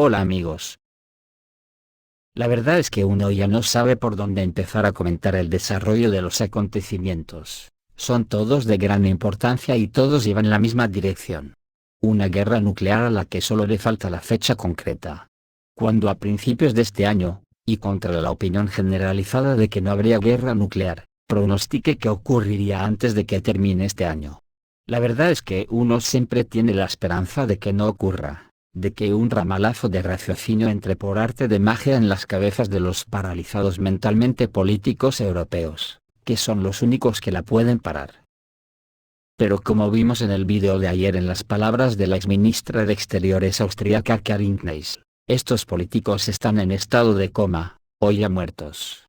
Hola amigos. La verdad es que uno ya no sabe por dónde empezar a comentar el desarrollo de los acontecimientos. Son todos de gran importancia y todos llevan la misma dirección. Una guerra nuclear a la que solo le falta la fecha concreta. Cuando a principios de este año, y contra la opinión generalizada de que no habría guerra nuclear, pronostiqué que ocurriría antes de que termine este año. La verdad es que uno siempre tiene la esperanza de que no ocurra, de que un ramalazo de raciocinio entre por arte de magia en las cabezas de los paralizados mentalmente políticos europeos, que son los únicos que la pueden parar. Pero como vimos en el vídeo de ayer en las palabras de la exministra de Exteriores austríaca Karin Kneiss, estos políticos están en estado de coma, o ya muertos.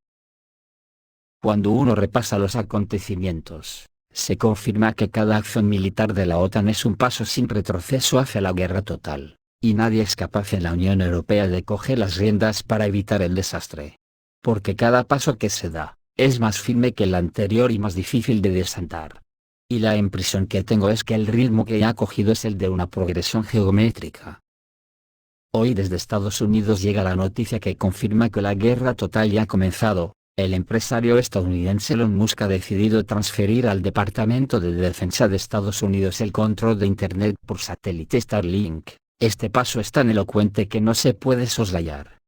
Cuando uno repasa los acontecimientos, se confirma que cada acción militar de la OTAN es un paso sin retroceso hacia la guerra total, y nadie es capaz en la Unión Europea de coger las riendas para evitar el desastre. Porque cada paso que se da, es más firme que el anterior y más difícil de desandar. Y la impresión que tengo es que el ritmo que ha cogido es el de una progresión geométrica. Hoy desde Estados Unidos llega la noticia que confirma que la guerra total ya ha comenzado. El empresario estadounidense Elon Musk ha decidido transferir al Departamento de Defensa de Estados Unidos el control de Internet por satélite Starlink. Este paso es tan elocuente que no se puede soslayar.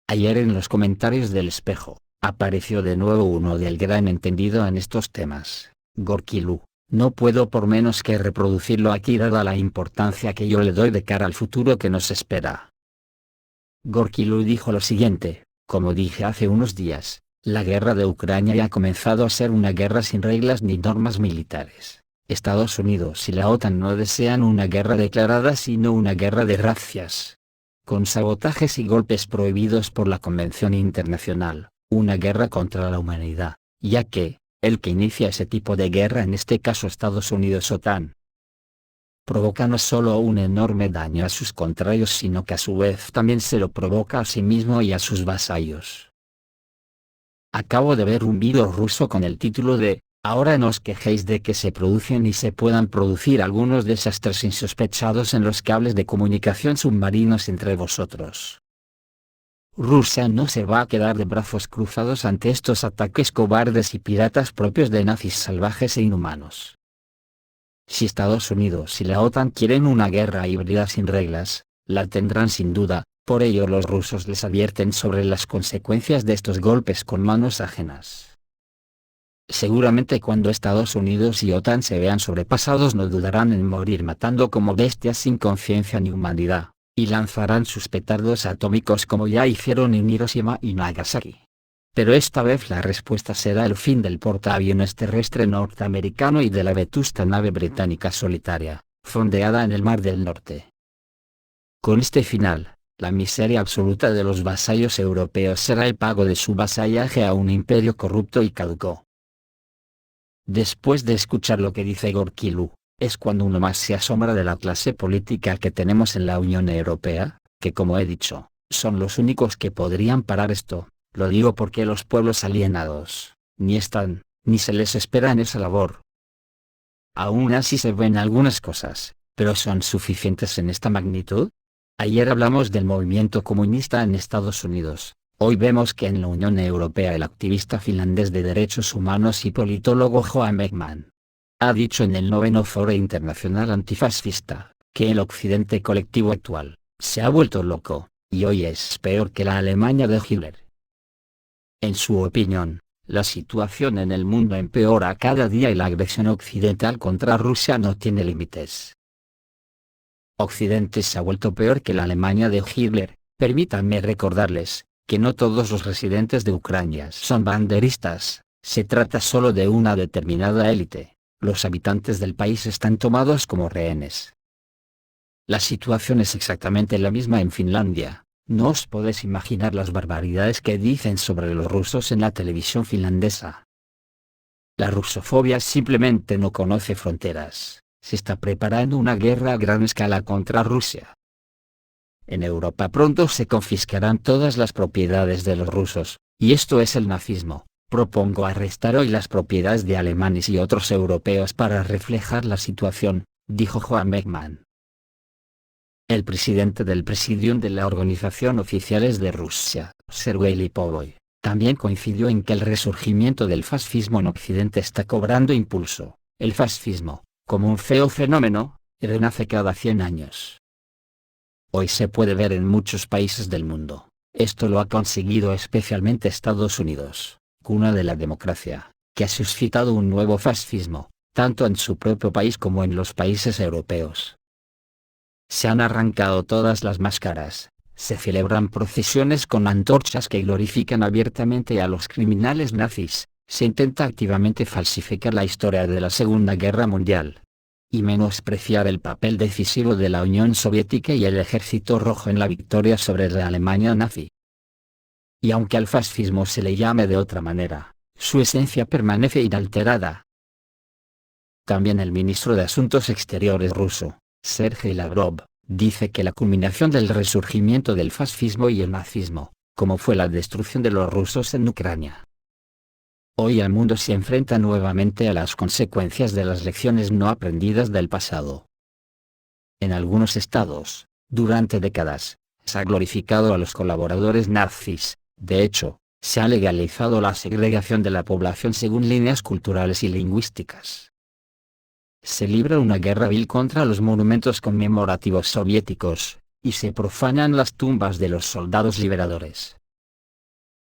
Ayer en los comentarios del Espejo, apareció de nuevo uno del gran entendido en estos temas, Gorky Lu. No puedo por menos que reproducirlo aquí dada la importancia que yo le doy de cara al futuro que nos espera. Gorky Lu dijo lo siguiente: como dije hace unos días, la guerra de Ucrania ya ha comenzado a ser una guerra sin reglas ni normas militares. Estados Unidos y la OTAN no desean una guerra declarada sino una guerra de razzias. Con sabotajes y golpes prohibidos por la Convención Internacional, una guerra contra la humanidad, ya que, el que inicia ese tipo de guerra, en este caso Estados Unidos-OTAN, provoca no solo un enorme daño a sus contrarios sino que a su vez también se lo provoca a sí mismo y a sus vasallos. Acabo de ver un vídeo ruso con el título de "Ahora no os quejéis de que se producen y se puedan producir algunos desastres insospechados en los cables de comunicación submarinos entre vosotros". Rusia no se va a quedar de brazos cruzados ante estos ataques cobardes y piratas propios de nazis salvajes e inhumanos. Si Estados Unidos y la OTAN quieren una guerra híbrida sin reglas, la tendrán sin duda. Por ello los rusos les advierten sobre las consecuencias de estos golpes con manos ajenas. Seguramente cuando Estados Unidos y OTAN se vean sobrepasados no dudarán en morir matando como bestias sin conciencia ni humanidad, y lanzarán sus petardos atómicos como ya hicieron en Hiroshima y Nagasaki. Pero esta vez la respuesta será el fin del portaaviones terrestre norteamericano y de la vetusta nave británica solitaria, fondeada en el Mar del Norte. Con este final, la miseria absoluta de los vasallos europeos será el pago de su vasallaje a un imperio corrupto y caduco. Después de escuchar lo que dice Gorky Lu, es cuando uno más se asombra de la clase política que tenemos en la Unión Europea, que como he dicho, son los únicos que podrían parar esto. Lo digo porque los pueblos alienados, ni están, ni se les espera en esa labor. Aún así se ven algunas cosas, pero ¿son suficientes en esta magnitud? Ayer hablamos del movimiento comunista en Estados Unidos. Hoy vemos que en la Unión Europea el activista finlandés de derechos humanos y politólogo Johan Beckman ha dicho en el 9º Foro Internacional Antifascista, que el occidente colectivo actual se ha vuelto loco, y hoy es peor que la Alemania de Hitler. En su opinión, la situación en el mundo empeora cada día y la agresión occidental contra Rusia no tiene límites. Occidente se ha vuelto peor que la Alemania de Hitler. Permítanme recordarles que no todos los residentes de Ucrania son banderistas, se trata solo de una determinada élite. Los habitantes del país están tomados como rehenes. La situación es exactamente la misma en Finlandia. No os podéis imaginar las barbaridades que dicen sobre los rusos en la televisión finlandesa. La rusofobia simplemente no conoce fronteras. Se está preparando una guerra a gran escala contra Rusia. En Europa pronto se confiscarán todas las propiedades de los rusos, y esto es el nazismo. Propongo arrestar hoy las propiedades de alemanes y otros europeos para reflejar la situación, dijo Johan Beckman. El presidente del Presidium de la Organización Oficiales de Rusia, Sergei Lipovoi, también coincidió en que el resurgimiento del fascismo en Occidente está cobrando impulso. El fascismo, como un feo fenómeno, renace cada 100 años. Hoy se puede ver en muchos países del mundo. Esto lo ha conseguido especialmente Estados Unidos, cuna de la democracia, que ha suscitado un nuevo fascismo, tanto en su propio país como en los países europeos. Se han arrancado todas las máscaras, se celebran procesiones con antorchas que glorifican abiertamente a los criminales nazis, se intenta activamente falsificar la historia de la Segunda Guerra Mundial y menospreciar el papel decisivo de la Unión Soviética y el Ejército Rojo en la victoria sobre la Alemania nazi. Y aunque al fascismo se le llame de otra manera, su esencia permanece inalterada. También el ministro de Asuntos Exteriores ruso, Sergei Lavrov, dice que la culminación del resurgimiento del fascismo y el nazismo, como fue la destrucción de los rusos en Ucrania. Hoy el mundo se enfrenta nuevamente a las consecuencias de las lecciones no aprendidas del pasado. En algunos estados, durante décadas, se ha glorificado a los colaboradores nazis. De hecho, se ha legalizado la segregación de la población según líneas culturales y lingüísticas. Se libra una guerra vil contra los monumentos conmemorativos soviéticos, y se profanan las tumbas de los soldados liberadores.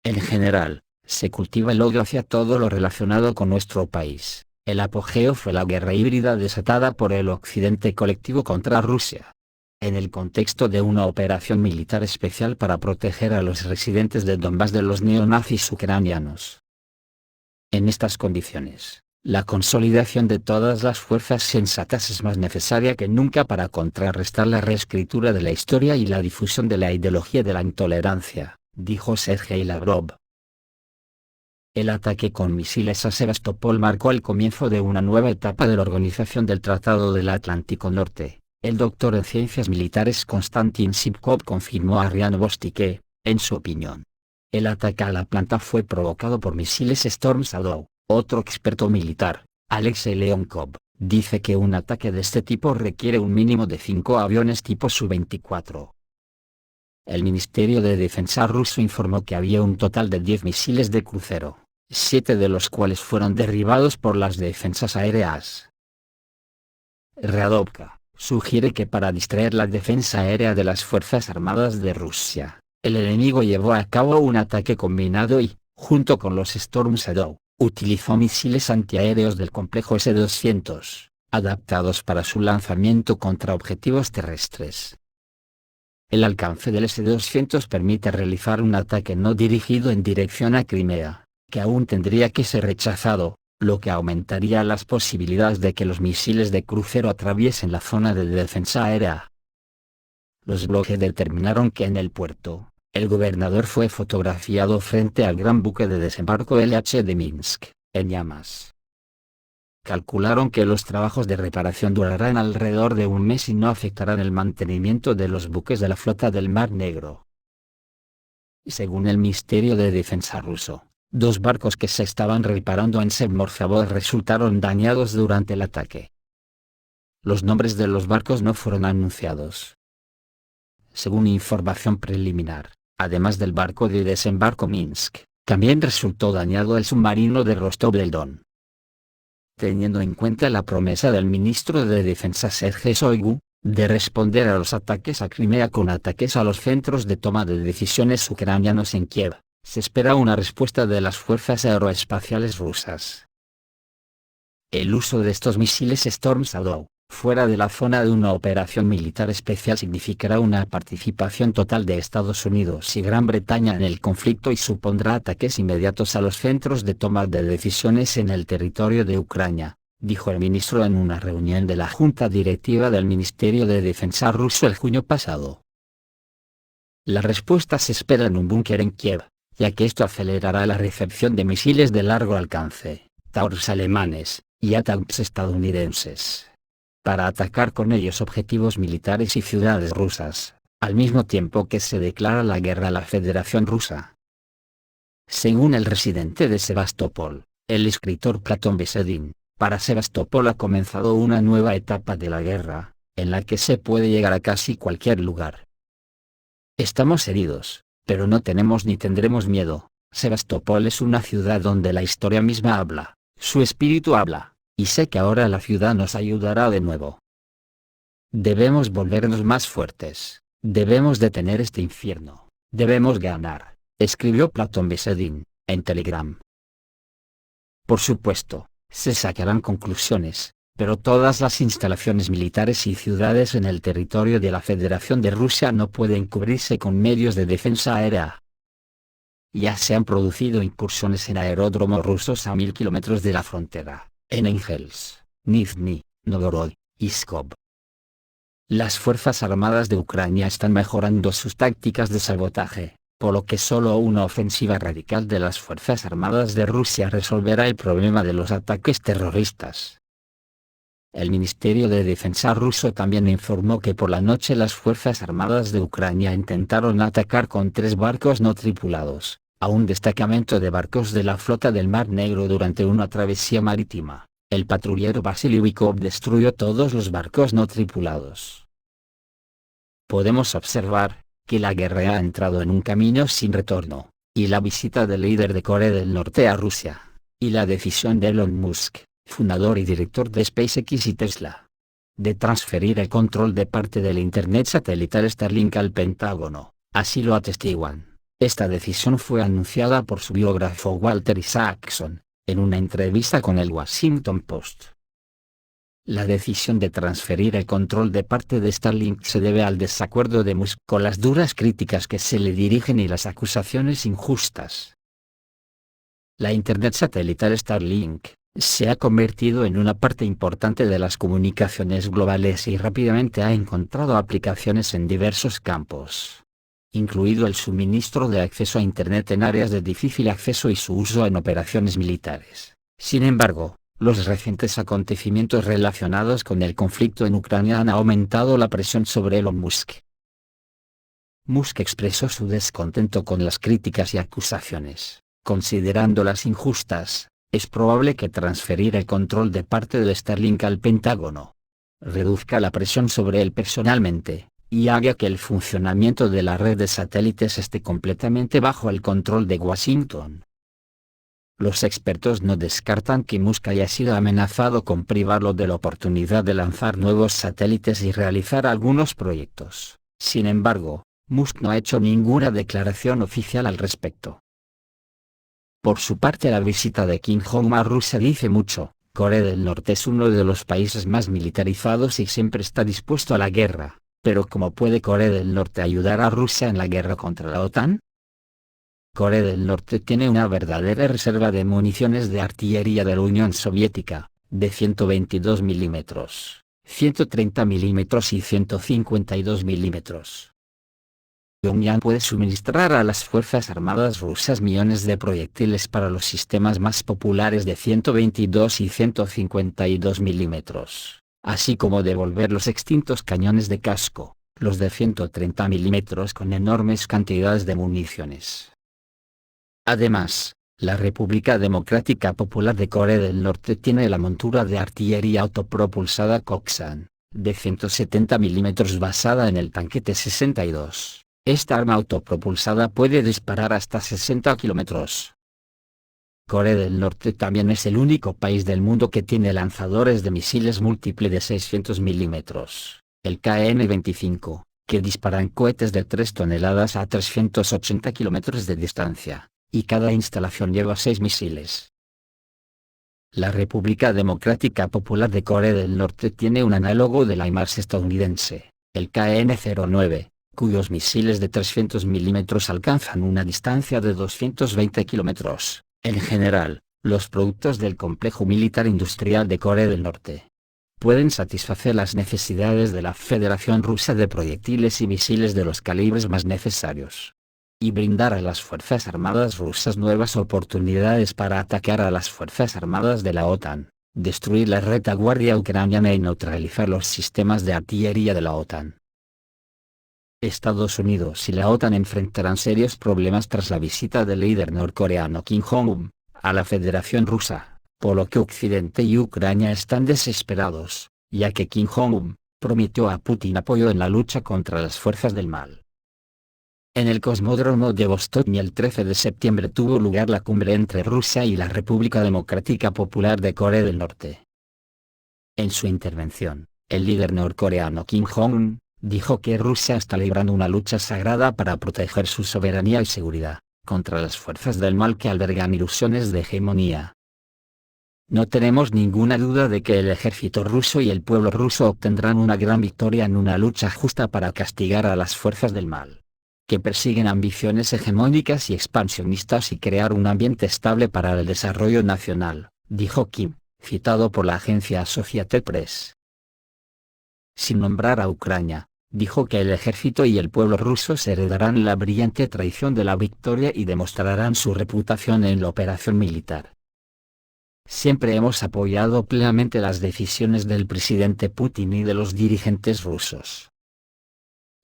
En general, se cultiva el odio hacia todo lo relacionado con nuestro país. El apogeo fue la guerra híbrida desatada por el Occidente colectivo contra Rusia, en el contexto de una operación militar especial para proteger a los residentes de Donbass de los neonazis ucranianos. En estas condiciones, la consolidación de todas las fuerzas sensatas es más necesaria que nunca para contrarrestar la reescritura de la historia y la difusión de la ideología de la intolerancia, dijo Sergei Lavrov. El ataque con misiles a Sebastopol marcó el comienzo de una nueva etapa de la Organización del Tratado del Atlántico Norte. El doctor en ciencias militares Konstantin Sivkov confirmó a RIA Novosti que, en su opinión, el ataque a la planta fue provocado por misiles Storm Shadow. Otro experto militar, Alexei Leonkov, dice que un ataque de este tipo requiere un mínimo de 5 aviones tipo Su-24. El Ministerio de Defensa ruso informó que había un total de 10 misiles de crucero, 7 de los cuales fueron derribados por las defensas aéreas. Radovka sugiere que para distraer la defensa aérea de las Fuerzas Armadas de Rusia, el enemigo llevó a cabo un ataque combinado y, junto con los Storm Shadow, utilizó misiles antiaéreos del complejo S-200, adaptados para su lanzamiento contra objetivos terrestres. El alcance del S-200 permite realizar un ataque no dirigido en dirección a Crimea, que aún tendría que ser rechazado, lo que aumentaría las posibilidades de que los misiles de crucero atraviesen la zona de defensa aérea. Los bloques determinaron que en el puerto, el gobernador fue fotografiado frente al gran buque de desembarco LH de Minsk, en llamas. Calcularon que los trabajos de reparación durarán alrededor de un mes y no afectarán el mantenimiento de los buques de la flota del Mar Negro. Según el Ministerio de Defensa ruso, 2 barcos que se estaban reparando en Sevmorzavod resultaron dañados durante el ataque. Los nombres de los barcos no fueron anunciados. Según información preliminar, además del barco de desembarco Minsk, también resultó dañado el submarino de Rostov del Don. Teniendo en cuenta la promesa del ministro de Defensa Sergei Shoigu, de responder a los ataques a Crimea con ataques a los centros de toma de decisiones ucranianos en Kiev, se espera una respuesta de las fuerzas aeroespaciales rusas. El uso de estos misiles Storm Shadow, fuera de la zona de una operación militar especial significará una participación total de Estados Unidos y Gran Bretaña en el conflicto y supondrá ataques inmediatos a los centros de toma de decisiones en el territorio de Ucrania, dijo el ministro en una reunión de la Junta Directiva del Ministerio de Defensa ruso el junio pasado. La respuesta se espera en un búnker en Kiev, ya que esto acelerará la recepción de misiles de largo alcance, Taurus alemanes, y ATACMS estadounidenses, para atacar con ellos objetivos militares y ciudades rusas, al mismo tiempo que se declara la guerra a la Federación Rusa. Según el residente de Sebastopol, el escritor Platon Besedin, para Sebastopol ha comenzado una nueva etapa de la guerra, en la que se puede llegar a casi cualquier lugar. Estamos heridos, pero no tenemos ni tendremos miedo. Sebastopol es una ciudad donde la historia misma habla, su espíritu habla, y sé que ahora la ciudad nos ayudará de nuevo. Debemos volvernos más fuertes, debemos detener este infierno, debemos ganar, escribió Platón Besedín, en Telegram. Por supuesto, se sacarán conclusiones, pero todas las instalaciones militares y ciudades en el territorio de la Federación de Rusia no pueden cubrirse con medios de defensa aérea. Ya se han producido incursiones en aeródromos rusos a 1000 kilómetros de la frontera, en Engels, Nizhny Novgorod y Pskov. Las Fuerzas Armadas de Ucrania están mejorando sus tácticas de sabotaje, por lo que solo una ofensiva radical de las Fuerzas Armadas de Rusia resolverá el problema de los ataques terroristas. El Ministerio de Defensa ruso también informó que por la noche las Fuerzas Armadas de Ucrania intentaron atacar con 3 barcos no tripulados a un destacamento de barcos de la flota del Mar Negro durante una travesía marítima. El patrullero Vasily Bykov destruyó todos los barcos no tripulados. Podemos observar que la guerra ha entrado en un camino sin retorno, y la visita del líder de Corea del Norte a Rusia, y la decisión de Elon Musk, fundador y director de SpaceX y Tesla, de transferir el control de parte del Internet satelital Starlink al Pentágono, así lo atestiguan. Esta decisión fue anunciada por su biógrafo Walter Isaacson, en una entrevista con el Washington Post. La decisión de transferir el control de parte de Starlink se debe al desacuerdo de Musk con las duras críticas que se le dirigen y las acusaciones injustas. La Internet satelital Starlink se ha convertido en una parte importante de las comunicaciones globales y rápidamente ha encontrado aplicaciones en diversos campos, incluido el suministro de acceso a Internet en áreas de difícil acceso y su uso en operaciones militares. Sin embargo, los recientes acontecimientos relacionados con el conflicto en Ucrania han aumentado la presión sobre Elon Musk. Musk expresó su descontento con las críticas y acusaciones, considerándolas injustas. Es probable que transferir el control de parte del Starlink al Pentágono reduzca la presión sobre él personalmente, y haga que el funcionamiento de la red de satélites esté completamente bajo el control de Washington. Los expertos no descartan que Musk haya sido amenazado con privarlo de la oportunidad de lanzar nuevos satélites y realizar algunos proyectos. Sin embargo, Musk no ha hecho ninguna declaración oficial al respecto. Por su parte, la visita de Kim Jong-un a Rusia dice mucho. Corea del Norte es uno de los países más militarizados y siempre está dispuesto a la guerra, pero ¿cómo puede Corea del Norte ayudar a Rusia en la guerra contra la OTAN? Corea del Norte tiene una verdadera reserva de municiones de artillería de la Unión Soviética, de 122 milímetros, 130 milímetros y 152 milímetros. Pyongyang puede suministrar a las Fuerzas Armadas rusas millones de proyectiles para los sistemas más populares de 122 y 152 milímetros, así como devolver los extintos cañones de casco, los de 130 milímetros con enormes cantidades de municiones. Además, la República Democrática Popular de Corea del Norte tiene la montura de artillería autopropulsada Koksan, de 170 milímetros basada en el tanque T-62. Esta arma autopropulsada puede disparar hasta 60 kilómetros. Corea del Norte también es el único país del mundo que tiene lanzadores de misiles múltiple de 600 milímetros, el KN-25, que disparan cohetes de 3 toneladas a 380 kilómetros de distancia, y cada instalación lleva 6 misiles. La República Democrática Popular de Corea del Norte tiene un análogo del HIMARS estadounidense, el KN-09, cuyos misiles de 300 milímetros alcanzan una distancia de 220 kilómetros. En general, los productos del complejo militar industrial de Corea del Norte pueden satisfacer las necesidades de la Federación Rusa de proyectiles y misiles de los calibres más necesarios, y brindar a las Fuerzas Armadas rusas nuevas oportunidades para atacar a las Fuerzas Armadas de la OTAN, destruir la retaguardia ucraniana y neutralizar los sistemas de artillería de la OTAN. Estados Unidos y la OTAN enfrentarán serios problemas tras la visita del líder norcoreano Kim Jong-un a la Federación Rusa, por lo que Occidente y Ucrania están desesperados, ya que Kim Jong-un prometió a Putin apoyo en la lucha contra las fuerzas del mal. En el cosmódromo de Vostokny el 13 de septiembre tuvo lugar la cumbre entre Rusia y la República Democrática Popular de Corea del Norte. En su intervención, el líder norcoreano Kim Jong-un dijo que Rusia está librando una lucha sagrada para proteger su soberanía y seguridad, contra las fuerzas del mal que albergan ilusiones de hegemonía. No tenemos ninguna duda de que el ejército ruso y el pueblo ruso obtendrán una gran victoria en una lucha justa para castigar a las fuerzas del mal, que persiguen ambiciones hegemónicas y expansionistas y crear un ambiente estable para el desarrollo nacional, dijo Kim, citado por la agencia Associated Press. Sin nombrar a Ucrania, dijo que el ejército y el pueblo rusos heredarán la brillante tradición de la victoria y demostrarán su reputación en la operación militar. Siempre hemos apoyado plenamente las decisiones del presidente Putin y de los dirigentes rusos.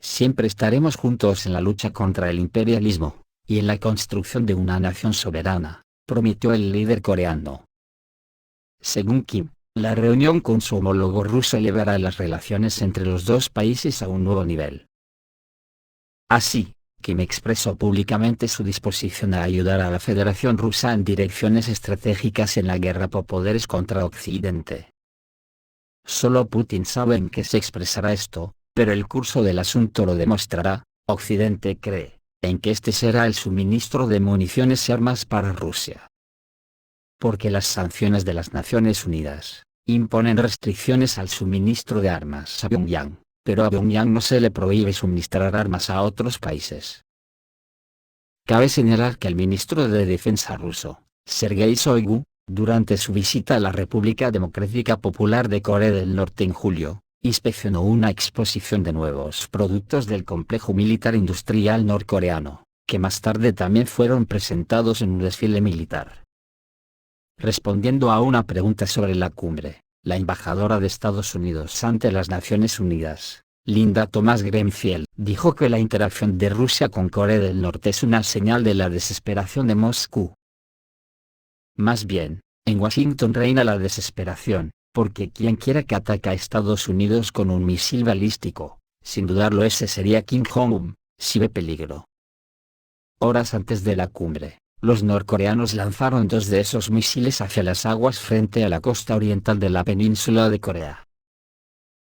Siempre estaremos juntos en la lucha contra el imperialismo, y en la construcción de una nación soberana, prometió el líder coreano. Según Kim, la reunión con su homólogo ruso elevará las relaciones entre los dos países a un nuevo nivel. Así, Kim expresó públicamente su disposición a ayudar a la Federación Rusa en direcciones estratégicas en la guerra por poderes contra Occidente. Solo Putin sabe en qué se expresará esto, pero el curso del asunto lo demostrará. Occidente cree en que este será el suministro de municiones y armas para Rusia. Porque las sanciones de las Naciones Unidas imponen restricciones al suministro de armas a Pyongyang, pero a Pyongyang no se le prohíbe suministrar armas a otros países. Cabe señalar que el ministro de Defensa ruso, Sergei Shoigu, durante su visita a la República Democrática Popular de Corea del Norte en julio, inspeccionó una exposición de nuevos productos del complejo militar industrial norcoreano, que más tarde también fueron presentados en un desfile militar. Respondiendo a una pregunta sobre la cumbre, la embajadora de Estados Unidos ante las Naciones Unidas, Linda Thomas-Greenfield, dijo que la interacción de Rusia con Corea del Norte es una señal de la desesperación de Moscú. Más bien, en Washington reina la desesperación, porque quien quiera que ataque a Estados Unidos con un misil balístico, sin dudarlo ese sería Kim Jong-un, si ve peligro. Horas antes de la cumbre, los norcoreanos lanzaron 2 de esos misiles hacia las aguas frente a la costa oriental de la península de Corea.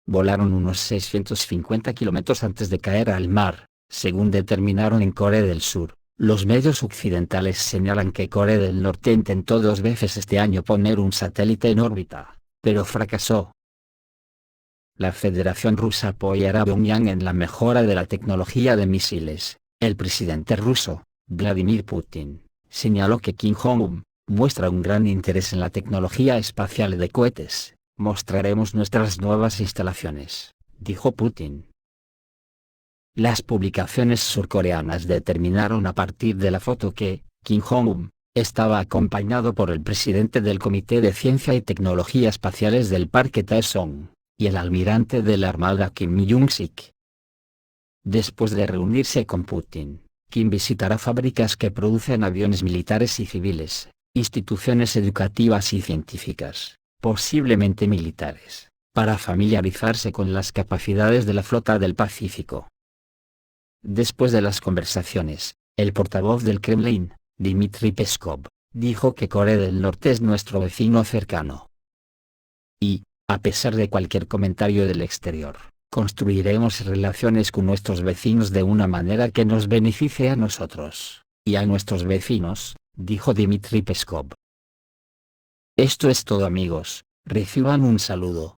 Volaron unos 650 kilómetros antes de caer al mar, según determinaron en Corea del Sur. Los medios occidentales señalan que Corea del Norte intentó 2 veces este año poner un satélite en órbita, pero fracasó. La Federación Rusa apoyará a Pyongyang en la mejora de la tecnología de misiles. El presidente ruso, Vladimir Putin, señaló que Kim Jong-un muestra un gran interés en la tecnología espacial de cohetes. Mostraremos nuestras nuevas instalaciones, dijo Putin. Las publicaciones surcoreanas determinaron a partir de la foto que Kim Jong-un estaba acompañado por el presidente del Comité de Ciencia y Tecnología Espaciales del Parque Taesong, y el almirante de la Armada Kim Jong-sik. Después de reunirse con Putin, Kim visitará fábricas que producen aviones militares y civiles, instituciones educativas y científicas, posiblemente militares, para familiarizarse con las capacidades de la flota del Pacífico. Después de las conversaciones, el portavoz del Kremlin, Dmitry Peskov, dijo que Corea del Norte es nuestro vecino cercano. Y, a pesar de cualquier comentario del exterior, construiremos relaciones con nuestros vecinos de una manera que nos beneficie a nosotros, y a nuestros vecinos, dijo Dmitry Peskov. Esto es todo amigos, reciban un saludo.